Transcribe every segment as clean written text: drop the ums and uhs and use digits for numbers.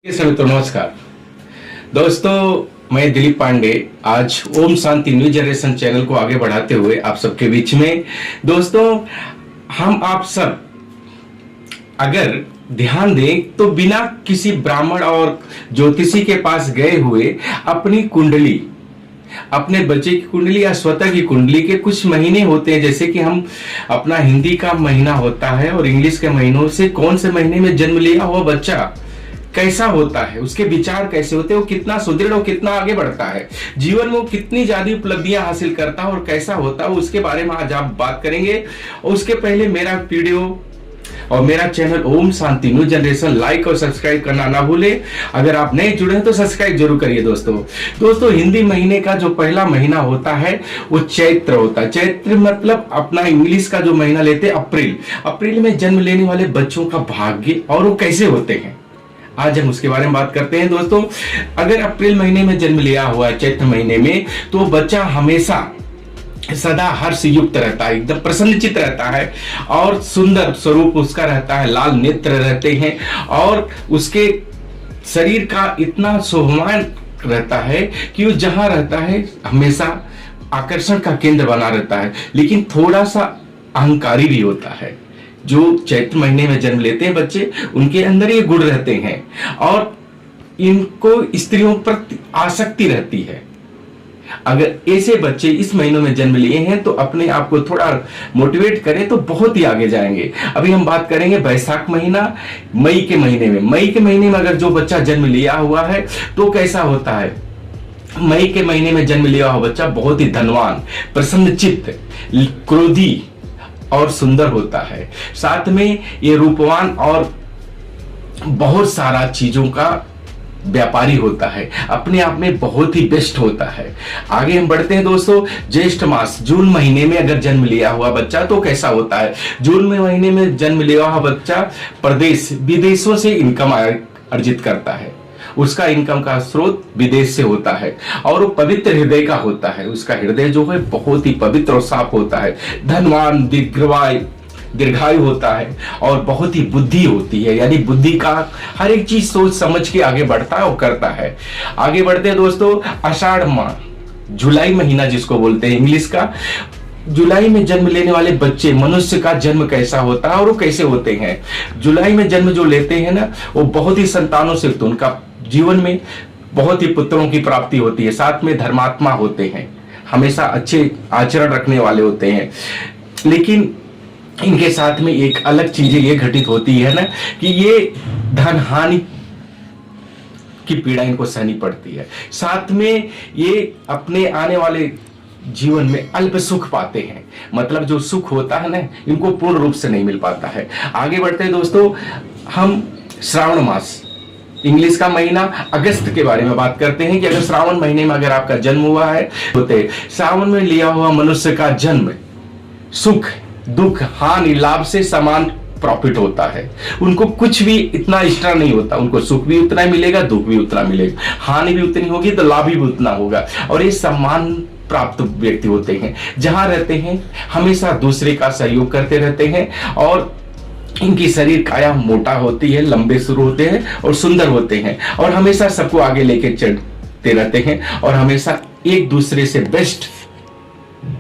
सभी तो नमस्कार दोस्तों, मैं दिलीप पांडे आज Om Shanti new generation channel को आगे बढ़ाते हुए आप सबके बीच में दोस्तों हम आप सब अगर ध्यान दें तो बिना किसी ब्राह्मण और ज्योतिषी के पास गए हुए अपनी कुंडली, अपने बच्चे की कुंडली या स्वतः की कुंडली के कुछ महीने होते हैं, जैसे कि हम अपना हिंदी का महीना होता है और इंग्लिश के महीनों से कौन से महीने में जन्म लिया हुआ बच्चा कैसा होता है, उसके विचार कैसे होते हैं, वो कितना सुदृढ़ और कितना आगे बढ़ता है, जीवन में वो कितनी ज्यादा उपलब्धियां हासिल करता है और कैसा होता है, उसके बारे में आज आप बात करेंगे। और उसके पहले मेरा वीडियो और मेरा channel Om Shanti new generation like और सब्सक्राइब करना ना भूले। अगर आप नए जुड़े हैं तो सब्सक्राइब जरूर करिए। दोस्तों हिंदी महीने का जो पहला महीना होता है वो चैत्र होता है। चैत्र मतलब अपना इंग्लिश का जो महीना लेते हैं अप्रैल में जन्म लेने वाले बच्चों का भाग्य और वो कैसे होते हैं, आज हम उसके बारे में बात करते हैं। दोस्तों अगर अप्रैल महीने में जन्म लिया हुआ है, चैत्र महीने में, तो बच्चा हमेशा सदा हर्ष युक्त रहता है, एकदम प्रसन्नचित रहता है और सुंदर स्वरूप उसका रहता है, लाल नेत्र रहते हैं और उसके शरीर का इतना शोभायमान रहता है कि वो जहां रहता है हमेशा आकर्षण का केंद्र बना रहता है, लेकिन थोड़ा सा अहंकारी भी होता है। जो चैत्र महीने में जन्म लेते हैं बच्चे, उनके अंदर ये गुण रहते हैं और इनको स्त्रियों पर आसक्ति रहती है। अगर ऐसे बच्चे इस महीनों में जन्म लिए हैं तो अपने आप को थोड़ा मोटिवेट करें तो बहुत ही आगे जाएंगे। अभी हम बात करेंगे बैसाख महीना, मई के महीने में अगर जो बच्चा जन्म लिया हुआ है तो कैसा होता है। मई के महीने में जन्म लिया हुआ बच्चा बहुत ही धनवान, प्रसन्नचित्त, क्रोधी और सुंदर होता है। साथ में ये रूपवान और बहुत सारा चीजों का व्यापारी होता है, अपने आप में बहुत ही बेस्ट होता है। आगे हम बढ़ते हैं दोस्तों, ज्येष्ठ मास जून महीने में अगर जन्म लिया हुआ बच्चा तो कैसा होता है। जून महीने में जन्म लिया हुआ बच्चा प्रदेश विदेशों से इनकम अर्जित करता है, उसका इनकम का स्रोत विदेश से होता है और वो पवित्र हृदय का होता है। उसका हृदय जो है बहुत ही पवित्र और साफ होता है, धनवान, दीर्घायु होता है और बहुत ही बुद्धि होती है, यानी बुद्धि का हर एक चीज सोच समझ के आगे बढ़ता है और करता है। आगे बढ़ते हैं दोस्तों, आषाढ़ माह, जुलाई महीना जिसको बोलते हैं इंग्लिश का, जुलाई में जन्म लेने वाले बच्चे, मनुष्य का जन्म कैसा होता है और वो कैसे होते हैं। जुलाई में जन्म जो लेते हैं ना, वो बहुत ही संतानों से युक्त, उनका जीवन में बहुत ही पुत्रों की प्राप्ति होती है, साथ में धर्मात्मा होते हैं, हमेशा अच्छे आचरण रखने वाले होते हैं। लेकिन इनके साथ में एक अलग चीजें ये घटित होती है ना कि ये धन हानि की पीड़ा इनको सहनी पड़ती है, साथ में ये अपने आने वाले जीवन में अल्प सुख पाते हैं, मतलब जो सुख होता है ना इनको पूर्ण रूप से नहीं मिल पाता है। आगे बढ़ते हैं दोस्तों, हम श्रावण मास इंग्लिश का महीना अगस्त के बारे में बात करते हैं कि अगर श्रावण महीने में अगर आपका जन्म हुआ है, होते श्रावण में लिया हुआ मनुष्य का जन्म सुख दुख हानि लाभ से समान प्रॉफिट होता है। उनको कुछ भी इतना एक्स्ट्रा नहीं होता, उनको सुख भी उतना मिलेगा, दुख भी उतना मिलेगा, हानि भी उतनी होगी तो लाभ भी उतना होगा और ये सम्मान प्राप्त व्यक्ति होते हैं। जहां रहते हैं हमेशा दूसरे का सहयोग करते रहते हैं और इनकी शरीर काया मोटा होती है, लंबे शुरू होते हैं और सुंदर होते हैं और हमेशा सबको आगे लेके चलते रहते हैं और हमेशा एक दूसरे से बेस्ट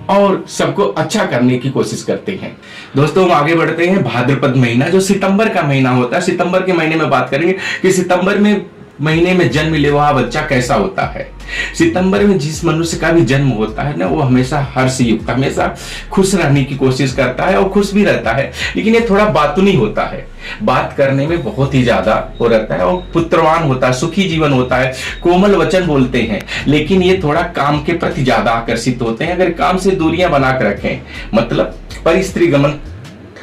और सबको अच्छा करने की कोशिश करते हैं। दोस्तों हम आगे बढ़ते हैं, भाद्रपद महीना जो सितंबर का महीना होता है, सितंबर के महीने में बात करेंगे कि सितंबर में महीने में जन्म लिया हुआ बच्चा कैसा होता है। सितंबर में जिस मनुष्य का भी जन्म होता है ना, वो हमेशा हर्ष युक्त, हमेशा खुश रहने की कोशिश करता है और खुश भी रहता है, लेकिन ये थोड़ा बातूनी होता है, बात करने में बहुत ही ज्यादा वो रहता है और पुत्रवान होता है, सुखी जीवन होता है, कोमल वचन बोलते हैं, लेकिन ये थोड़ा काम के प्रति ज्यादा आकर्षित होते हैं। अगर काम से दूरियां बना कर रखें, मतलब परिस्त्री गमन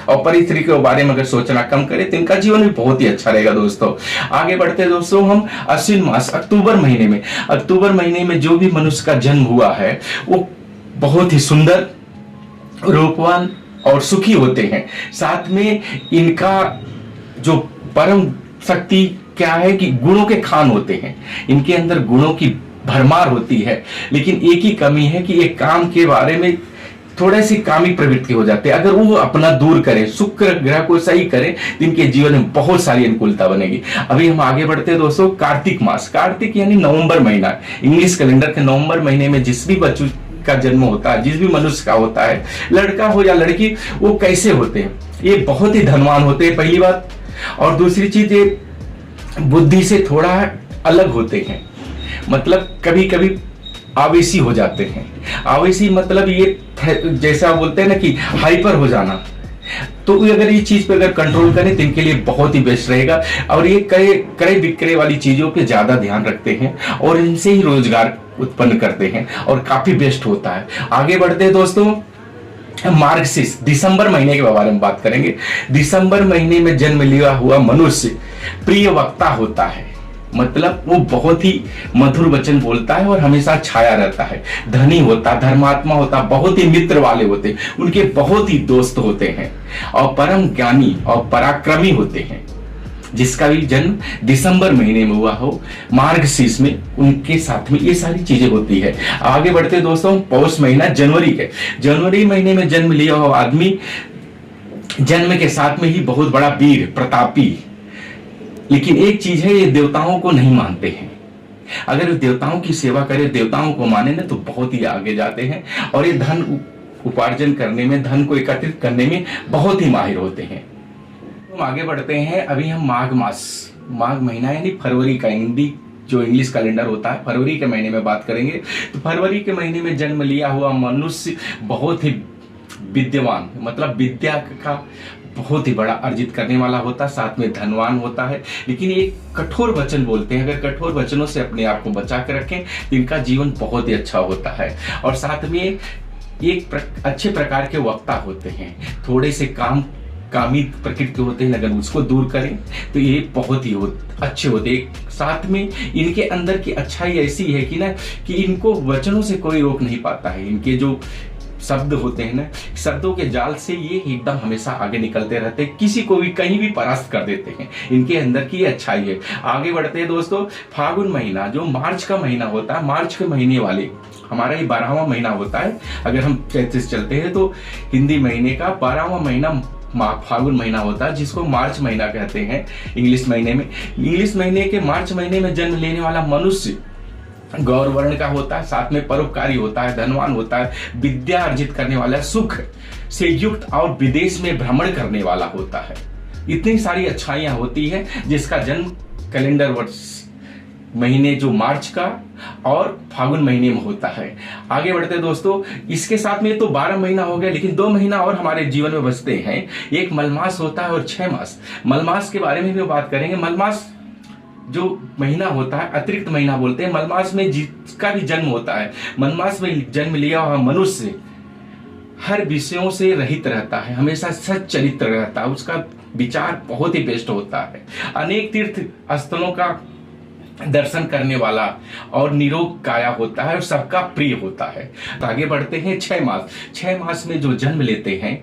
और परिस्थिति के बारे में अगर सोचना कम करें तो इनका जीवन भी बहुत ही अच्छा रहेगा। दोस्तों आगे बढ़ते हैं दोस्तों, हम अश्विन मास अक्टूबर महीने में जो भी मनुष्य का जन्म हुआ है वो बहुत ही सुंदर, रूपवान और सुखी होते हैं। साथ में इनका जो परम शक्ति क्या है कि गुणों के खान होते हैं, इनके अंदर गुणों की भरमार होती है, लेकिन एक ही कमी है कि ये काम के बारे में थोड़े सी कामिक प्रवृत्ति हो जाते हैं। अगर वो अपना दूर करें, शुक्र ग्रह को सही करें, तो इनके जीवन में बहुत सारी अनुकूलता बनेगी। अभी हम आगे बढ़ते हैं दोस्तों। कार्तिक मास, कार्तिक यानी नवंबर महीना, इंग्लिश कैलेंडर के नवंबर महीने में जिस भी बच्चों का जन्म होता है, जिस भी मनुष्य का होता है, लड़का हो या लड़की, वो कैसे होते हैं? ये बहुत ही धनवान होते हैं, पहली बात। और दूसरी चीज, ये बुद्धि से थोड़ा अलग होते हैं, मतलब कभी कभी आवेशी हो जाते हैं। आवेशी मतलब ये जैसा बोलते हैं ना कि हाइपर हो जाना, तो अगर ये चीज पे अगर कंट्रोल करें तो इनके लिए बहुत ही बेस्ट रहेगा। और ये क्रय विक्रय वाली चीजों पे ज्यादा ध्यान रखते हैं और इनसे ही रोजगार उत्पन्न करते हैं और काफी बेस्ट होता है। आगे बढ़ते हैं दोस्तों। मार्गशीर्ष, दिसंबर महीने के बारे में बात करेंगे। दिसंबर महीने में जन्म लिया हुआ मनुष्य प्रिय वक्ता होता है, मतलब वो बहुत ही मधुर वचन बोलता है और हमेशा छाया रहता है। धनी होता, धर्मात्मा होता, बहुत ही मित्र वाले होते, उनके बहुत ही दोस्त होते हैं और परम ज्ञानी और पराक्रमी होते हैं। जिसका भी जन्म दिसंबर महीने में हुआ हो, मार्गशीर्ष में, उनके साथ में ये सारी चीजें होती है। आगे बढ़ते दोस्तों। पौष महीना, जनवरी महीने में जन्म लिया हुआ आदमी जन्म के साथ में ही बहुत बड़ा वीर, प्रतापी। लेकिन एक चीज है, ये देवताओं को नहीं मानते हैं। अगर देवताओं की सेवा करें, देवताओं को माने ना, तो बहुत ही आगे जाते हैं और ये धन उपार्जन करने में, धन को एकत्रित करने में बहुत ही माहिर होते हैं। हम आगे बढ़ते हैं। अभी हम माघ महीना यानी फरवरी का, हिंदी जो इंग्लिश कैलेंडर होता है, फरवरी के महीने में बात करेंगे। तो फरवरी के महीने में जन्म लिया हुआ मनुष्य बहुत ही विद्यवान, मतलब विद्या का बहुत ही बड़ा अर्जित करने वाला होता है, साथ में धनवान होता है। लेकिन एक कठोर वचन बोलते हैं, अगर कठोर वचनों से अपने आप को बचा कर रखें तो इनका जीवन बहुत ही अच्छा होता है। और साथ में एक अच्छे प्रकार के वक्ता होते हैं, थोड़े से कामी प्रकृति होते हैं, अगर उसको दूर करें तो ये बहुत ही अच्छे होते हैं। साथ में इनके अंदर की अच्छाई ऐसी है कि ना, कि इनको वचनों से कोई रोक नहीं पाता है। इनके जो शब्द होते हैं ना, शब्दों के जाल से ये एकदम हमेशा आगे निकलते रहते हैं, किसी को भी कहीं भी परास्त कर देते हैं। इनके अंदर की अच्छाई है। आगे बढ़ते हैं दोस्तों। फागुन महीना जो मार्च का महीना होता है, मार्च के महीने वाले, हमारा ये 12वां महीना होता है। अगर हम 33 चलते हैं तो हिंदी महीने का 12वां महीना फागुन महीना होता है, जिसको मार्च महीना कहते हैं इंग्लिश महीने में। इंग्लिश महीने के मार्च महीने में जन्म लेने वाला मनुष्य गौर वर्ण का होता है, साथ में परोपकारी होता है, धनवान होता है, विद्या अर्जित करने वाला, सुख से युक्त और विदेश में भ्रमण करने वाला होता है। इतनी सारी अच्छाइयां होती है जिसका जन्म कैलेंडर वर्ष महीने जो मार्च का और फागुन महीने में होता है। आगे बढ़ते दोस्तों। इसके साथ में तो 12 महीना हो गया, लेकिन 2 महीना और हमारे जीवन में बचते हैं। एक मलमास होता है और 6 मास। मलमास के बारे में भी बात करेंगे। मलमास जो महीना होता है, अतिरिक्त महीना बोलते हैं। मलमास में जिसका भी जन्म होता है, मलमास में जन्म लिया हुआ मनुष्य हर विषयों से रहित रहता है, हमेशा सच चरित्र रहता है, उसका विचार बहुत ही बेस्ट होता है। अनेक तीर्थ स्थलों का दर्शन करने वाला और निरोग काया होता है और सबका प्रिय होता है। तो आगे बढ़ते हैं। 6 मास। 6 मास में जो जन्म लेते हैं,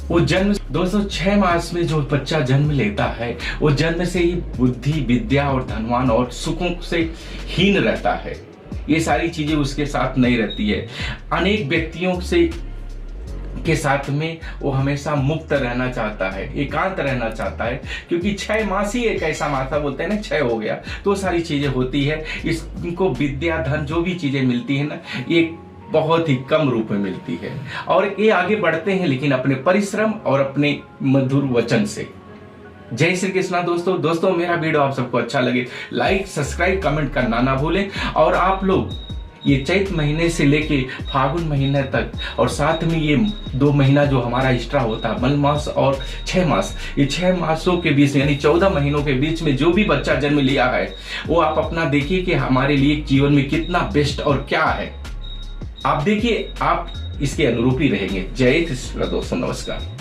वो जन्म दोस्तों 6 मास में जो बच्चा जन्म लेता है, वो जन्म से ही बुद्धि, विद्या और धनवान और सुखों से हीन रहता है। ये सारी चीजें उसके साथ नहीं रहती है। अनेक व्यक्तियों से के साथ में वो हमेशा मुक्त रहना चाहता है, एकांत रहना चाहता है, क्योंकि 6 मास ही एक ऐसा मासा बोलते हैं ना, 6 हो गया तो सारी चीजें होती है। इनको विद्या, धन जो भी चीजें मिलती है ना, ये बहुत ही कम रूप में मिलती है। और ये आगे बढ़ते हैं लेकिन अपने परिश्रम और अपने मधुर वचन से। जय श्री कृष्णा दोस्तों मेरा वीडियो आप सबको अच्छा लगे, लाइक, सब्सक्राइब, कमेंट करना ना भूलें। और आप लोग ये चैत महीने से लेके फागुन महीने तक, और साथ में ये 2 महीना जो हमारा एक्स्ट्रा होता है, मल मास और 6 मास, ये 6 मासों के बीच यानी 14 महीनों के बीच में जो भी बच्चा जन्म लिया है, वो आप अपना देखिए कि हमारे लिए जीवन में कितना बेस्ट और क्या है। आप देखिए, आप इसके अनुरूप ही रहेंगे। जय कृष्ण दोस्तों, नमस्कार।